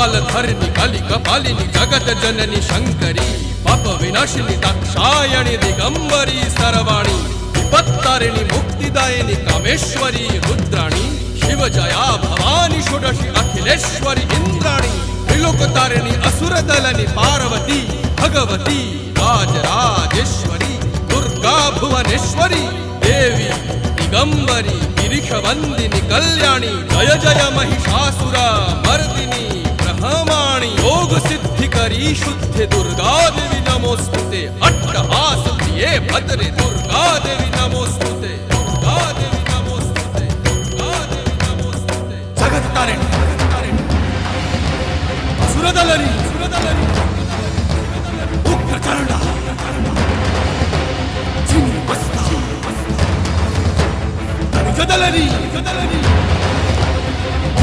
कपालधारिणी काली कपालिनी जगत जननी शंकरी पाप विनाशिनी दाक्षायणी दिगंबरी सर्वाणी विपत्तारिणी मुक्तिदायिनी कामेश्वरी रुद्राणी शिवजया भवानी षोडशी अखिलेश्वरी इंद्राणी त्रिलोकतारिणी असुरदलनी पार्वती भगवती राजराजेश्वरी दुर्गा भुवनेश्वरी देवी दिगंबरी गिरीशवंदिनी कल्याणी जय जय महिषासुर मर्दिनी ब्रह्माणी योग सिद्धिकरी शुद्धे दुर्गा देवी नमोस्तुते अट्टहास प्रिये भद्रे दुर्गा देवी नमोस्तुते दुर्गा देवी नमोस्तुते दुर्गा देवी नमोस्तुते जगत तारिणी असुरदलनी उग्रचंडा चिन्मस्ता गदलनी